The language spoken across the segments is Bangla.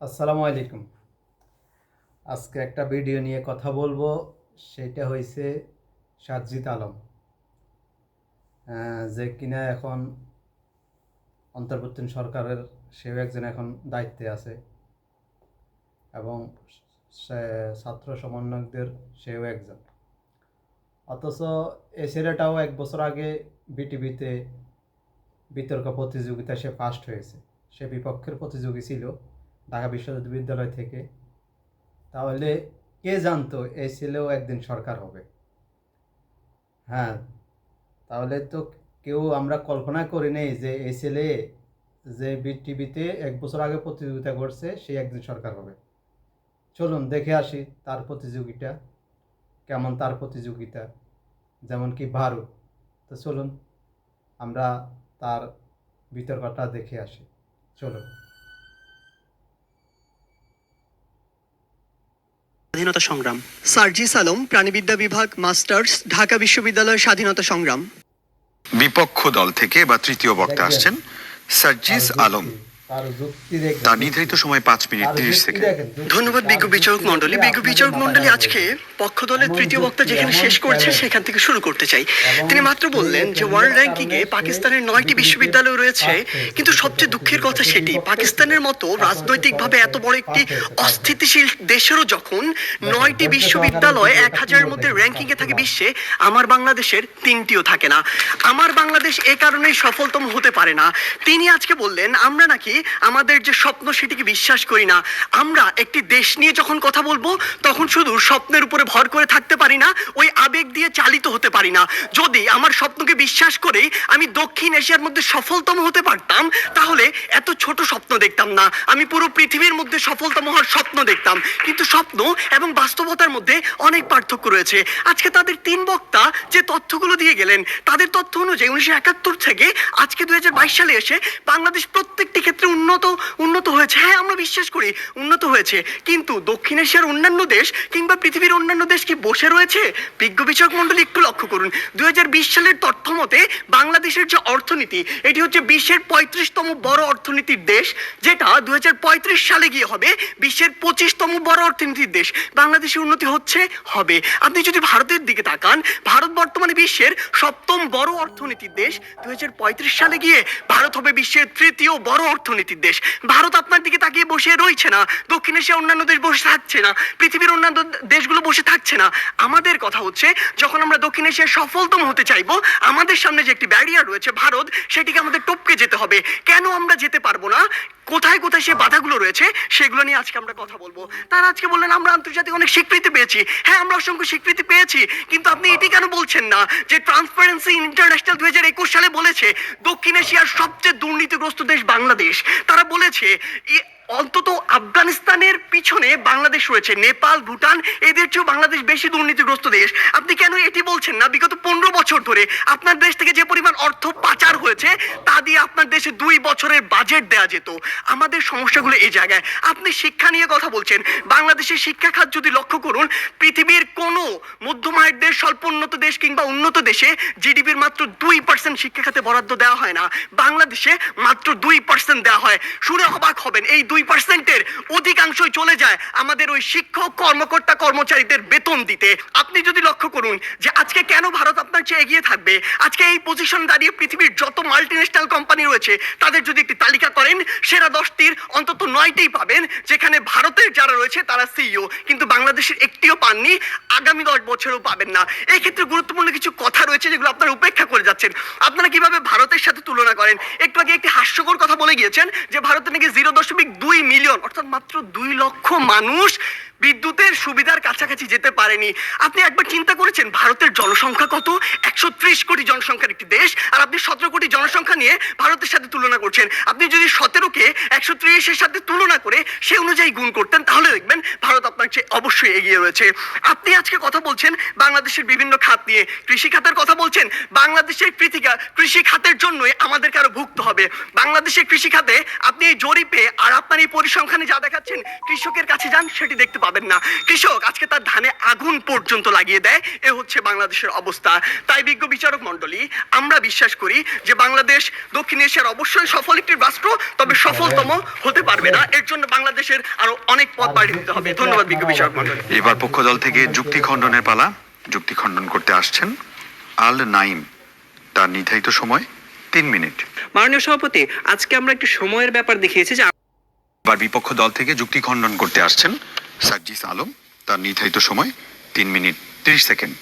আসসালামু আলাইকুম। আজকে একটা ভিডিও নিয়ে কথা বলবো, সেটা হয়েছে সাজ্জিদ আলম, যে কিনা এখন অন্তর্বর্তী সরকারের সেও একজন এখন দায়িত্বে আছে এবং সে ছাত্র সমন্বয়কদের সেও একজন। অথচ এই ছেলেটাও 1 বছর আগে বিটিভিতে বিতর্ক প্রতিযোগিতায় সে ফার্স্ট হয়েছে। সে বিপক্ষের প্রতিযোগী ছিল ঢাকা বিশ্ববিদ্যালয় থেকে। তাহলে কে জানতো এই ছেলেও একদিন সরকার হবে? হ্যাঁ, তাহলে তো কেউ আমরা কল্পনা করি নেই যে এই ছেলে যে বিটিভিতে 1 বছর আগে প্রতিযোগিতা করছে সে একদিন সরকার হবে। চলুন দেখে আসি তার প্রতিযোগিতা কেমন, তার প্রতিযোগিতা যেমন কি ভারত। তো চলুন আমরা তার বিতর্কটা দেখে আসি। চলুন। স্বাধীনতা সংগ্রাম। সার্জিস আলম, প্রাণীবিদ্যা বিভাগ, মাস্টার্স, ঢাকা বিশ্ববিদ্যালয়, স্বাধীনতা সংগ্রাম। বিপক্ষ দল থেকে বা তৃতীয় বক্তা আসছেন সার্জিস আলম। তার নির্ধারিত সময় 5 মিনিট 30 সেকেন্ড। ধন্যবাদ বিজ্ঞ বিচারক মন্ডলী। বিজ্ঞ বিচারক মন্ডলী, আজকে পক্ষ দলের তৃতীয় বক্তা যেখানে শেষ করছে সেখান থেকে শুরু করতে চাই। তিনি মাত্র বললেন যে ওয়ার্ল্ড র্যাঙ্কিং এ পাকিস্তানের 9টি বিশ্ববিদ্যালয় রয়েছে, কিন্তু সবচেয়ে দুঃখের কথা সেটি পাকিস্তানের মতো রাজনৈতিকভাবে এত বড় একটি অস্থিতিশীল দেশেরও যখন 9টি বিশ্ববিদ্যালয় 1000-এর মধ্যে র্যাঙ্কিং এ থাকে বিশ্বে, আমার বাংলাদেশের 3টিও থাকে না। আমার বাংলাদেশ এ কারণেই সফলতম হতে পারে না। তিনি আজকে বললেন আমরা নাকি আমাদের যে স্বপ্ন সেটিকে বিশ্বাস করি না। আমরা একটি দেশ নিয়ে যখন কথা বলবো তখন শুধু স্বপ্নের উপরে ভর করে থাকতে পারি না, ওই আবেগ দিয়ে চালিত হতে পারি না। যদি আমার স্বপ্নকে বিশ্বাস করে আমি দক্ষিণ এশিয়ার মধ্যে সফলতম হতে পারতাম, তাহলে এত ছোট স্বপ্ন দেখতাম না, আমি পুরো পৃথিবীর মধ্যে সফলতম হওয়ার স্বপ্ন দেখতাম। কিন্তু স্বপ্ন এবং বাস্তবতার মধ্যে অনেক পার্থক্য রয়েছে। আজকে তাদের 3 বক্তা যে তথ্যগুলো দিয়ে গেলেন, তাদের তথ্য অনুযায়ী 1971 থেকে আজকে 2022 সালে এসে বাংলাদেশ প্রত্যেকটি ক্ষেত্রে উন্নত হয়েছে। হ্যাঁ, আমরা বিশ্বাস করি উন্নত হয়েছে, কিন্তু দক্ষিণ এশিয়ার অন্যান্য দেশ কিংবা পৃথিবীর অন্যান্য দেশ কি বসে রয়েছে? বিজ্ঞ বিচারক মন্ডলী একটু লক্ষ্য করুন, 2020 সালের তথ্য মতে বাংলাদেশের যে অর্থনীতি, এটি হচ্ছে বিশ্বের 35তম বড় অর্থনীতির দেশ, যেটা 2035 সালে গিয়ে হবে বিশ্বের 25তম বড় অর্থনীতির দেশ। বাংলাদেশের উন্নতি হচ্ছে, হবে। আপনি যদি ভারতের দিকে তাকান, ভারত বর্তমানে বিশ্বের 7ম বড় অর্থনীতির দেশ। 2035 সালে গিয়ে ভারত হবে বিশ্বের 3য় বড় অর্থনীতির দেশ। ভারত আপনার দিকে তাকিয়ে বসে রয়েছে না, দক্ষিণ এশিয়ার অন্যান্য দেশ বসে থাকছে না, পৃথিবীর অন্যান্য দেশগুলো বসে থাকছে না। আমাদের কথা হচ্ছে, যখন আমরা দক্ষিণ এশিয়ার সফলতম হতে চাইবো, আমাদের সামনে যে একটি ব্যারিয়ার রয়েছে ভারত, সেটিকে আমাদের টপকে যেতে হবে। কেন আমরা যেতে পারবো না, কোথায় কোথায় সে বাধাগুলো রয়েছে, সেগুলো নিয়ে আজকে আমরা কথা বলবো। তারা আজকে বললেন আমরা আন্তর্জাতিক অনেক স্বীকৃতি পেয়েছি। হ্যাঁ, আমরা অসংখ্য স্বীকৃতি পেয়েছি, কিন্তু আপনি এটি কেন বলছেন না যে ট্রান্সপারেন্সি ইন্টারন্যাশনাল 2021 সালে বলেছে দক্ষিণ এশিয়ার সবচেয়ে দুর্নীতিগ্রস্ত দেশ বাংলাদেশ। তারা বলেছে অন্তত আফগানিস্তানের পিছনে বাংলাদেশ রয়েছে, নেপাল, ভুটান, এদের চেয়েও বাংলাদেশ বেশি দুর্নীতিগ্রস্ত দেশ। আপনি কেন এটি বলছেন না? বিগত 15 বছর ধরে আপনার দেশ থেকে যে পরিমাণ অর্থ পাচার হয়েছে, তা দিয়ে আপনার দেশে 2 বছরের বাজেট দেওয়া যেত। আমাদের সমস্যাগুলো এই জায়গায়। আপনি শিক্ষা নিয়ে কথা বলছেন, বাংলাদেশের শিক্ষা খাত যদি লক্ষ্য করুন, পৃথিবীর কোনো মধ্যম আয়ের দেশ, স্বল্প উন্নত দেশ কিংবা উন্নত দেশে জিডিপির মাত্র 2% শিক্ষা খাতে বরাদ্দ দেওয়া হয় না, বাংলাদেশে মাত্র 2% দেওয়া হয়। শুনে অবাক হবেন, এই 2%-এর অধিকাংশই চলে যায় আমাদের ওই শিক্ষক, কর্মকর্তা, কর্মচারীদের বেতন দিতে। আপনি যদি লক্ষ্য করুন যে আজকে কেন ভারত আপনার চেয়ে এগিয়ে থাকবে, আজকে এই পজিশন দাঁড়িয়ে পৃথিবীর যত মাল্টিন্যাশনাল কোম্পানি রয়েছে তাদের যদি একটি তালিকা করেন, সেরা 10টির অন্তত 9টিই পাবেন যেখানে ভারতের যারা রয়েছে তারা সিইও, কিন্তু বাংলাদেশের একটিও পাননি, আগামী 10 বছরও পাবেন না। এই ক্ষেত্রে গুরুত্বপূর্ণ কিছু কথা রয়েছে যেগুলো আপনারা উপেক্ষা করে যাচ্ছেন। আপনারা কিভাবে ভারতের সাথে তুলনা করেন? একটু আগে একটি হাস্যকর কথা বলে গিয়েছেন যে ভারতে নাকি 0.2 মিলিয়ন, অর্থাৎ মাত্র 2 লক্ষ মানুষ বিদ্যুতের সুবিধার কাছাকাছি যেতে পারেনি। আপনি একবার চিন্তা করেছেন ভারতের জনসংখ্যা কত? 130 কোটি জনসংখ্যার একটি দেশ, আর আপনি 17 কোটি জনসংখ্যা নিয়ে ভারতের সাথে তুলনা করছেন। আপনি যদি 17কে 130-এর সাথে তুলনা করে সে অনুযায়ী গুণ করতেন, তাহলে দেখবেন ভারত আপনার চেয়ে অবশ্যই এগিয়ে রয়েছে। আপনি আজকে কথা বলছেন বাংলাদেশের বিভিন্ন খাত নিয়ে, কৃষি খাতের কথা বলছেন। বাংলাদেশের কৃষি খাতের জন্যই আমাদেরকে আরো ভুগতে হবে। বাংলাদেশের কৃষি খাতে আপনি এই জরিপে আর আপনার এই পরিসংখ্যানে যা দেখাচ্ছেন, কৃষকের কাছে যান, সেটি দেখতে পাবেন পাবেন না। কৃষক আজকে তার ধানে আগুন পর্যন্ত লাগিয়ে দেয়, এ হচ্ছে বাংলাদেশের অবস্থা। তাই বিজ্ঞ বিচারক মণ্ডলী, আমরা বিশ্বাস করি যে বাংলাদেশ দক্ষিণ এশিয়ার অবশ্যই সফল একটি রাষ্ট্র, তবে সফলতম হতে পারবে না। এর জন্য বাংলাদেশের আরো অনেক পথ বাড়িয়ে দিতে হবে। ধন্যবাদ বিজ্ঞ বিচারক মণ্ডলী। এবার পক্ষ দল থেকে যুক্তি খণ্ডনের পালা। যুক্তি খণ্ডন করতে আসছেন আল নাইম। তার নির্ধারিত সময় 3 মিনিট। মাননীয় সভাপতি, আজকে আমরা একটু সময়ের ব্যাপার দেখিয়েছি যে এবার বিপক্ষ দল থেকে যুক্তি খণ্ডন করতে আসছেন সার্জিস আলম। তার নির্ধারিত সময় 3 মিনিট 30 সেকেন্ড।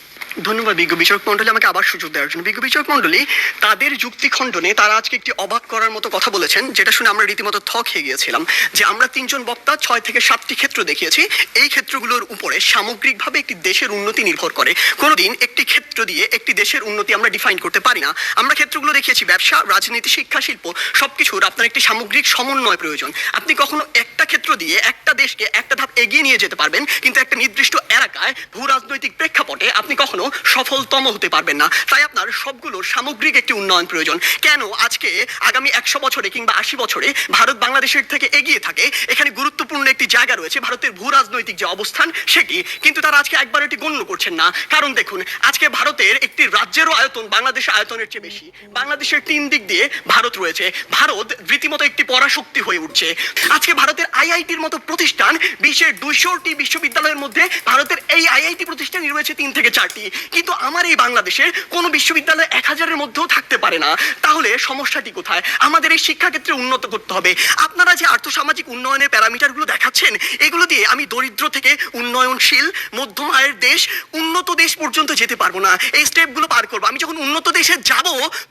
ধন্যবাদ বিজ্ঞ বিচারক মণ্ডলী আমাকে আবার সুযোগ দেওয়ার জন্য। বিজ্ঞ বিচারক মণ্ডলী, তাদের যুক্তি খণ্ডনে তারা আজকে একটি অবাক করার মতো কথা বলেছেন, যেটা শুনে আমরা রীতিমতো থ খেয়ে গিয়েছিলাম। যে আমরা 3 জন বক্তা 6 থেকে 7টি ক্ষেত্র দেখিয়েছি, এই ক্ষেত্রগুলোর উপরে সামগ্রিকভাবে একটি দেশের উন্নতি নির্ভর করে। কোনোদিন একটি ক্ষেত্র দিয়ে একটি দেশের উন্নতি আমরা ডিফাইন করতে পারি না। আমরা ক্ষেত্রগুলো দেখিয়েছি ব্যবসা, রাজনীতি, শিক্ষা, শিল্প, সবকিছুর আপনার একটি সামগ্রিক সমন্বয় প্রয়োজন। আপনি কখনো একটা ক্ষেত্র দিয়ে একটা দেশকে একটা ধাপ এগিয়ে নিয়ে যেতে পারবেন, কিন্তু একটা নির্দিষ্ট এলাকায় ভূ রাজনৈতিক প্রেক্ষাপটে আপনি কখনো সফলতম হতে পারবেন না। তাই আপনার সবগুলোর সামগ্রিক একটি উন্নয়ন প্রয়োজন। কেন আজকে আগামী 100 বছরে কিংবা 80 বছরে ভারত বাংলাদেশের থেকে এগিয়ে থাকে, এখানে গুরুত্বপূর্ণ একটি জায়গা রয়েছে ভারতের ভূ রাজনৈতিক যে অবস্থান সেটি, কিন্তু তারা আজকে একবার এটি গণ্য করছেন না। কারণ দেখুন, আজকে ভারতের একটি রাজ্যেরও আয়তন বাংলাদেশের আয়তনের চেয়ে বেশি। বাংলাদেশের 3 দিক দিয়ে ভারত রয়েছে। ভারত রীতিমতো একটি পরাশক্তি হয়ে উঠছে। আজকে ভারতের আইআইটির মতো প্রতিষ্ঠান, বিশ্বের 200টি বিশ্ববিদ্যালয়ের মধ্যে ভারতের এই আইআইটি প্রতিষ্ঠানই রয়েছে 3 থেকে 4টি। কিন্তু আমার এই বাংলাদেশের কোনো বিশ্ববিদ্যালয় 1000-এর মধ্যেও থাকতে পারে না। তাহলে সমস্যাটি কোথায়? আমাদের এই শিক্ষাক্ষেত্রে উন্নত করতে হবে। আপনারা যে আর্থসামাজিক উন্নয়নের প্যারামিটারগুলো দেখাচ্ছেন, এগুলো দিয়ে আমি দরিদ্র থেকে উন্নয়নশীল মধ্যম আয়ের দেশ, উন্নত দেশ পর্যন্ত যেতে পারবো না। এই স্টেপগুলো পার করবো। আমি যখন উন্নত দেশে যাব,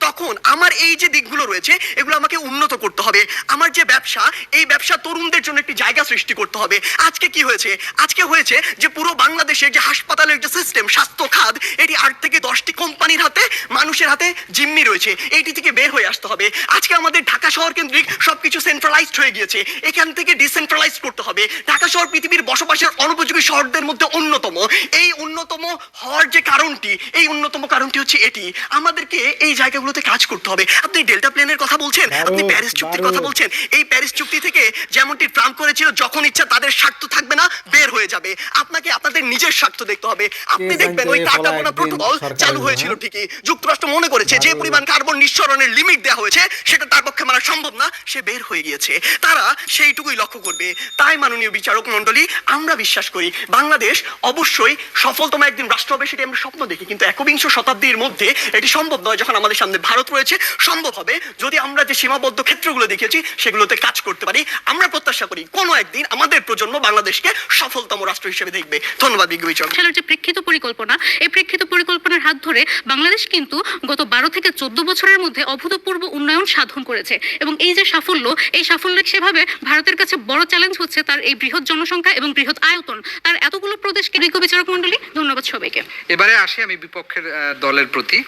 তখন আমার এই যে দিকগুলো রয়েছে এগুলো আমাকে উন্নত করতে হবে। আমার যে ব্যবসা, এই ব্যবসা তরুণদের জন্য একটি জায়গা সৃষ্টি করতে হবে। আজকে কি হয়েছে? আজকে হয়েছে যে পুরো বাংলাদেশের যে হাসপাতালের যে সিস্টেম, স্বাস্থ্য খাত, এটি 8 থেকে 10টি কোম্পানির হাতে, মানুষের হাতে জিম্মি রয়েছে। এইটি থেকে বের হয়ে আসতে হবে। আজকে আমাদের ঢাকা শহর কেন্দ্রিক সবকিছু সেন্ট্রালাইজড হয়ে গিয়েছে। এখান থেকে ডিসেন্ট্রালাইজ করতে হবে। ঢাকা শহর পৃথিবীর বসবাসের অনুপযোগী শহরদের মধ্যে অন্যতম। এই অন্যতম হওয়ার যে কারণটি, এই অন্যতম কারণটি হচ্ছে এটি। আমাদেরকে এই জায়গাগুলোতে কাজ করতে হবে। আপনি ডেল্টা প্লেনের কথা বলছেন, আপনি প্যারিস চুক্তির কথা বলছেন। এই প্যারিস চুক্তি থেকে যেমনটি ট্রাম্প করেছিল, যখন ইচ্ছা তাদের স্বার্থ থাকবে না, বের হয়ে যাবে। আপনাকে আপনাদের নিজের স্বার্থ দেখতে হবে। আপনি দেখবেন ওই কার্বন প্রোটোকল চালু হয়েছিল ঠিকই। যুক্তরাষ্ট্র মনে করেছে যে পরিমাণ কার্বন নিঃসরণের লিমিট দেওয়া হয়েছে সেটা তার পক্ষে মানা সম্ভব না, সে বের হয়ে গিয়েছে। তারা সেইটুকুই লক্ষ্য করবে। তাই মাননীয় বিচারক মণ্ডলী, আমরা বিশ্বাস করি বাংলাদেশ অবশ্যই সফলতম একদিন রাষ্ট্র হবে, সেটি আমরা স্বপ্ন দেখি। কিন্তু 21 শতাব্দীর মধ্যে এটি সম্ভব নয়। যখন আমাদের সামনে ভারত রয়েছে, সম্ভব হবে যদি আমরা যে সীমাবদ্ধ ক্ষেত্রগুলো দেখেছি সেগুলোতে কাজ করতে পারি। আমরা প্রত্যাশা করি কোনো একদিন আমাদের প্রজন্ম বাংলাদেশকে সফলতম রাষ্ট্র হিসেবে দেখবে। ধন্যবাদ বিজ্ঞ বিচারক। যে প্রেক্ষিত পরিকল্পনা, এই প্রেক্ষিত পরিকল্পনার হাত ধরে বাংলাদেশ কিন্তু গত 12 থেকে 14 বছরের মধ্যে অভূতপূর্ব উন্নয়ন সাধন করেছে। এবং এই যে সাফল্য, এই সাফল্য সেভাবে ভারতের কাছে বড় চ্যালেঞ্জ হচ্ছে তার এই বৃহৎ জনসংখ্যা এবং বৃহৎ আয়তন, তার এতগুলো প্রদেশকে। বিজ্ঞ বিচারক মণ্ডলী, ধন্যবাদ সবাইকে। এবারে আসি আমি বিপক্ষের দলের প্রতি।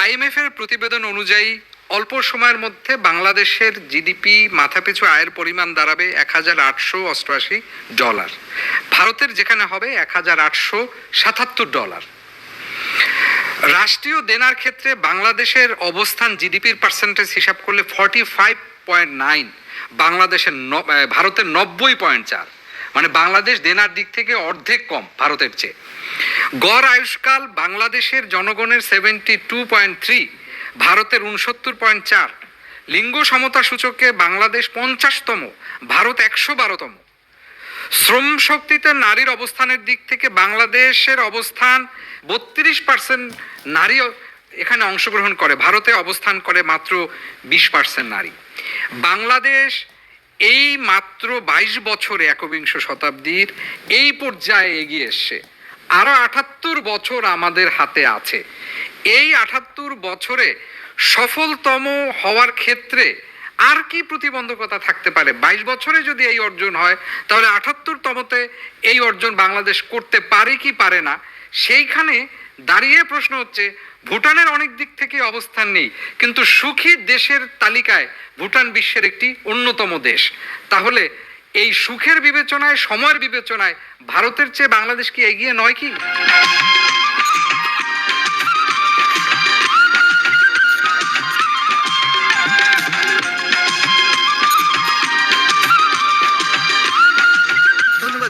আইএমএফ এর প্রতিবেদন অনুযায়ী অল্প সময়ের মধ্যে বাংলাদেশের জিডিপি মাথাপিছু আয়ের পরিমাণ দাঁড়াবে $1888। ভারতের যেখানে হবে $1877। রাষ্ট্রীয় দেনার ক্ষেত্রে বাংলাদেশের অবস্থান জিডিপির পার্সেন্টেজ হিসাব করলে 45.9, বাংলাদেশের ভারতের 90.4। মানে বাংলাদেশ দেনার দিক থেকে অর্ধেক কম ভারতের চেয়ে। গড় আয়ুষ্কাল বাংলাদেশের জনগণের 72.3, ভারতের 69.4। লিঙ্গ সমতা সূচকে বাংলাদেশ 50তম, ভারত 112তম। শ্রম শক্তিতে নারীর অবস্থানের দিক থেকে বাংলাদেশের অবস্থান 32% নারী এখানে অংশগ্রহণ করে, ভারতে অবস্থান করে মাত্র 20% নারী। বাংলাদেশ এই মাত্র 22 বছরে 21 শতাব্দীর এই পর্যায়ে এগিয়ে এসছে। আরো 78 বছর আমাদের হাতে আছে। এই 78 বছরে সফলতম হওয়ার ক্ষেত্রে আর কি প্রতিবন্ধকতা থাকতে পারে? 22 বছরে যদি এই অর্জন হয়, তাহলে 78তমতে এই অর্জন বাংলাদেশ করতে পারে কি পারে না? সেইখানে দাঁড়িয়ে প্রশ্ন হচ্ছে, ভুটানের অনেক দিক থেকে অবস্থান নেই, কিন্তু সুখী দেশের তালিকায় ভুটান বিশ্বের একটি অন্যতম দেশ। তাহলে এই সুখের বিবেচনায়, সময়ের বিবেচনায় ভারতের চেয়ে বাংলাদেশ কি এগিয়ে নয় কি?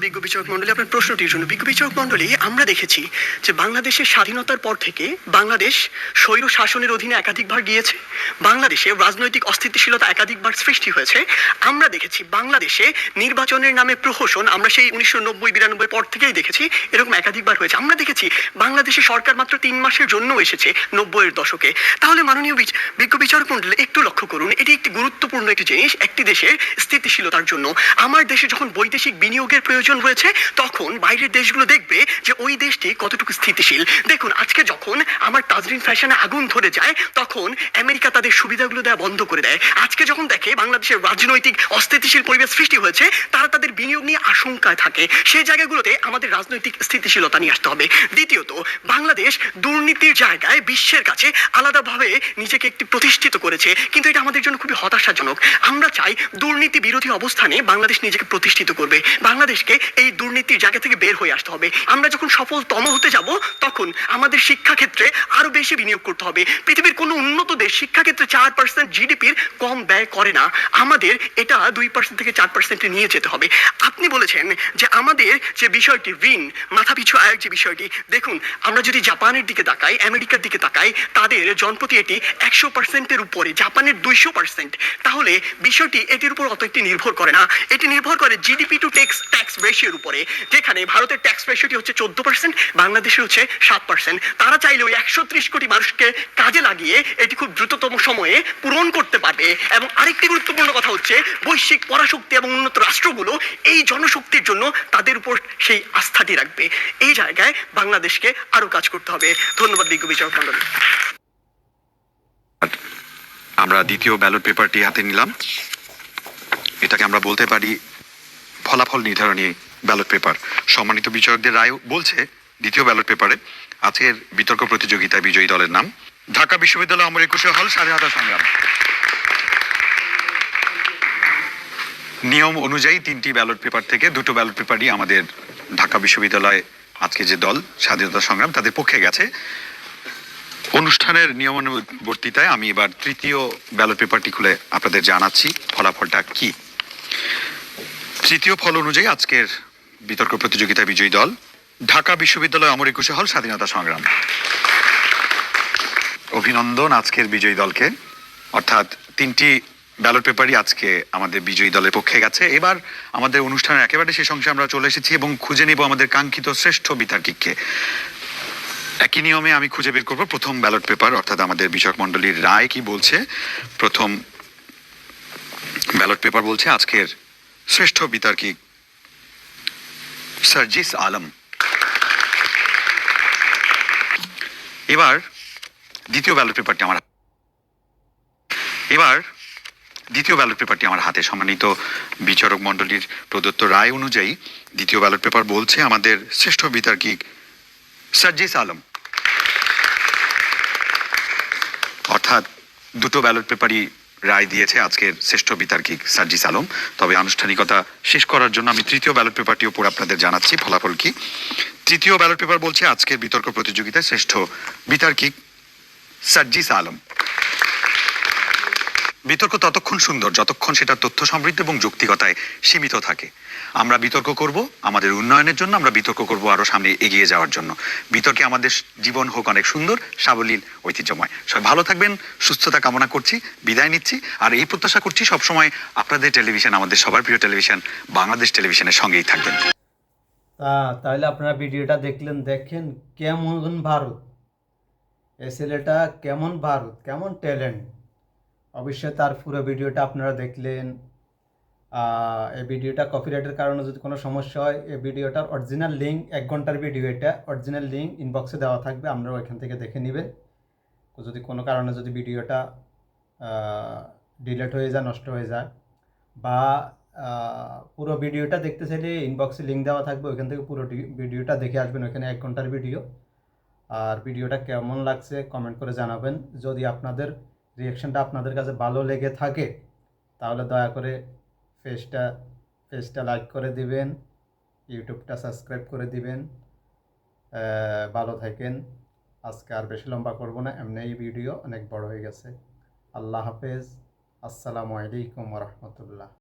বিজ্ঞ বিচারক মণ্ডলী, আপনার প্রশ্নটির জন্য। বিজ্ঞ বিচারক মণ্ডলী, আমরা দেখেছি যে বাংলাদেশের স্বাধীনতার পর থেকে বাংলাদেশ স্বৈর শাসনের অধীনে একাধিকবার গিয়েছে, বাংলাদেশে রাজনৈতিক অস্থিতিশীলতা একাধিকবার সৃষ্টি হয়েছে। আমরা দেখেছি বাংলাদেশে নির্বাচনের নামে প্রহসন, আমরা সেই 1990-92 পর থেকেই দেখেছি এরকম একাধিকবার হয়েছে। আমরা দেখেছি বাংলাদেশে সরকার মাত্র 3 মাসের জন্য এসেছে 90-এর দশকে। তাহলে মাননীয় বিজ্ঞ বিচারক মণ্ডলী, একটু লক্ষ্য করুন, এটি একটি গুরুত্বপূর্ণ একটি জিনিস একটি দেশের স্থিতিশীলতার জন্য। আমার দেশে যখন বৈদেশিক বিনিয়োগের প্রয়োজন রয়েছে, তখন বাইরের দেশগুলো দেখবে যে ওই দেশটি কতটুকু স্থিতিশীল। দেখুন, আজকে যখন আমার তাজরিন ফ্যাশনে আগুন ধরে যায়, তখন আমেরিকা তাদের সুবিধাগুলো দেওয়া বন্ধ করে দেয়। আজকে যখন দেখে বাংলাদেশের রাজনৈতিক অস্থিতিশীল পরিবেশ সৃষ্টি হয়েছে, তারা তাদের বিনিয়োগ নিয়ে আশঙ্কায় থাকে। সেই জায়গাগুলোতে আমাদের রাজনৈতিক স্থিতিশীলতা নিয়ে আসতে হবে। দ্বিতীয়ত, বাংলাদেশ দুর্নীতির জায়গায় বিশ্বের কাছে আলাদাভাবে নিজেকে একটি প্রতিষ্ঠিত করেছে, কিন্তু এটা আমাদের জন্য খুবই হতাশাজনক। আমরা চাই দুর্নীতি বিরোধী অবস্থানে বাংলাদেশ নিজেকে প্রতিষ্ঠিত করবে। বাংলাদেশকে এই দুর্নীতির জায়গা থেকে বের হয়ে আসতে হবে। আমরা যখন সফলতম হতে যাব, তখন আমাদের শিক্ষাক্ষেত্রে আরো বেশি বিনিয়োগ করতে হবে। পৃথিবীর কোনো উন্নত দেশ শিক্ষাক্ষেত্রে 4% জিডিপির কম ব্যয় করে না। আমাদের এটা 2% থেকে 4% নিয়ে যেতে হবে। আপনি বলেছেন যে আমাদের যে বিষয়টি ঋণ মাথাপিছু আয়ের যে বিষয়টি, দেখুন, আমরা যদি জাপানের দিকে তাকাই, আমেরিকার দিকে তাকাই, তাদের জনপ্রতি এটি 100%-এর উপরে, জাপানের 200%। তাহলে বিষয়টি এটির উপর অত একটি নির্ভর করে না, এটি নির্ভর করে জিডিপি টু ট্যাক্স রেশিওর উপরে, যেখানে ভারতের ট্যাক্স রেশিওটি হচ্ছে 14%, বাংলাদেশের হচ্ছে 7%। তারা চাইলে ওই 130 কোটি মানুষকে কাজে লাগিয়ে এটি খুব দ্রুততম সময়ে পূরণ করতে পারবে। এবং আরেকটি গুরুত্বপূর্ণ কথা হচ্ছে, বৈশ্বিক পরাশক্তি এবং উন্নত রাষ্ট্রগুলো এই জনশক্তির জন্য তাদের উপর সেই আস্থাটি রাখবে। এই জায়গায় বাংলাদেশকে আরো কাজ করতে হবে। ধন্যবাদ বিজ্ঞ বিচারক মণ্ডলী। আমরা দ্বিতীয় ব্যালট পেপারটি হাতে নিলাম। এটাকে আমরা বলতে পারি ফলাফল নির্ধারণী ব্যালট পেপার। সম্মানিত বিচারকদের রায় বলছে দ্বিতীয় ব্যালট পেপারে আজকের বিতর্ক প্রতিযোগিতায় বিজয়ী দলের নাম ঢাকা বিশ্ববিদ্যালয় অমর একুশে হল স্বাধীনতা সংগ্রাম। নিয়ম অনুযায়ী 3টি ব্যালট পেপার থেকে 2টো ব্যালট পেপারই আমাদের ঢাকা বিশ্ববিদ্যালয় আজকে যে দল স্বাধীনতা সংগ্রাম তাদের পক্ষে গেছে। অনুষ্ঠানের নিয়মানুবর্তিতায় আমি এবার তৃতীয় ব্যালট পেপারটি খুলে আপনাদের জানাচ্ছি ফলাফলটা কি। তৃতীয় ফল অনুযায়ী আজকের বিতর্ক প্রতিযোগিতায় বিজয়ী দল ঢাকা বিশ্ববিদ্যালয় অমর একুশে হল স্বাধীনতা সংগ্রাম। অভিনন্দন আজকের বিজয়ী দলকে। অর্থাৎ 3টি ব্যালট পেপারই আজকে আমাদের বিজয়ী দলের পক্ষে গেছে। এবার আমাদের অনুষ্ঠানের একেবারে শেষ অংশে আমরা চলে এসেছি এবং খুঁজে নেব আমাদের কাঙ্ক্ষিত শ্রেষ্ঠ বিতার্কিককে। একই নিয়মে আমি খুঁজে বের করবো প্রথম ব্যালট পেপার, অর্থাৎ আমাদের বিচারক মণ্ডলীর রায় কি বলছে। প্রথম ব্যালট পেপার বলছে আজকের শ্রেষ্ঠ বিতার্কিক সার্জিস আলম। এবার দ্বিতীয় ব্যালট পেপারটি আমার হাতে। সম্মানিত বিচারক মণ্ডলীর প্রদত্ত রায় অনুযায়ী দ্বিতীয় ব্যালট পেপার বলছে আমাদের শ্রেষ্ঠ বিতার্কিক সার্জিস আলম। অর্থাৎ 2টো ব্যালট পেপারই রায় দিয়েছে আজকের শ্রেষ্ঠ বিতার্কিক সার্জিস আলম। তবে আনুষ্ঠানিকতা শেষ করার জন্য আমি তৃতীয় ব্যালট পেপারটিও পড়ে আপনাদের জানাচ্ছি ফলাফল কি। তৃতীয় ব্যালট পেপার বলছে আজকের বিতর্ক প্রতিযোগিতায় শ্রেষ্ঠ বিতার্কিক সার্জিস আলম। বিতর্ক ততক্ষণ সুন্দর যতক্ষণ সেটা তথ্য সমৃদ্ধ এবং যৌক্তিকতায় সীমিত থাকে। আমরা বিতর্ক করব আমাদের উন্নয়নের জন্য, আমরা বিতর্ক করব আরো সামনে এগিয়ে যাওয়ার জন্য। বিতর্কে আমাদের জীবন হোক অনেক সুন্দর, সাবলীল, ঐতিহ্যময়। সবাই ভালো থাকবেন, সুস্থতা কামনা করছি, বিদায় নিচ্ছি। আর এই প্রত্যাশা করছি সবসময় আপনাদের টেলিভিশন, আমাদের সবার প্রিয় টেলিভিশন বাংলাদেশ টেলিভিশনের সঙ্গেই থাকবেন। তাহলে আপনারা ভিডিওটা দেখেন কেমন ভারত, এই ছেলেটা কেমন ভারত, কেমন ট্যালেন্ট। অবশ্যই তার পুরো ভিডিওটা আপনারা দেখলেন। এই ভিডিওটা কপিরাইটের কারণে যদি কোনো সমস্যা হয়, এই ভিডিওটার অরিজিনাল লিঙ্ক 1 ঘন্টার ভিডিও, এটা অরিজিনাল লিঙ্ক ইনবক্সে দেওয়া থাকবে, আপনারা ওইখান থেকে দেখে নেবেন। যদি কোনো কারণে যদি ভিডিওটা ডিলিট হয়ে যায়, নষ্ট হয়ে যায়, বা পুরো ভিডিওটা দেখতে চাইলে ইনবক্সে লিঙ্ক দেওয়া থাকবে, ওইখান থেকে পুরো ভিডিওটা দেখে আসবেন। ওইখানে 1 ঘন্টার ভিডিও। আর ভিডিওটা কেমন লাগছে কমেন্ট করে জানাবেন। যদি আপনাদের রিয়াকশানটা আপনাদের কাছে ভালো লেগে থাকে, তাহলে দয়া করে পেজটা লাইক করে দিবেন, ইউটিউবটা সাবস্ক্রাইব করে দিবেন। ভালো থাকেন। আজকে আর বেশি লম্বা করব না, এমনি এই ভিডিও অনেক বড় হয়ে গেছে। আল্লাহ হাফেজ। আসসালামু আলাইকুম ওয়া রাহমাতুল্লাহ।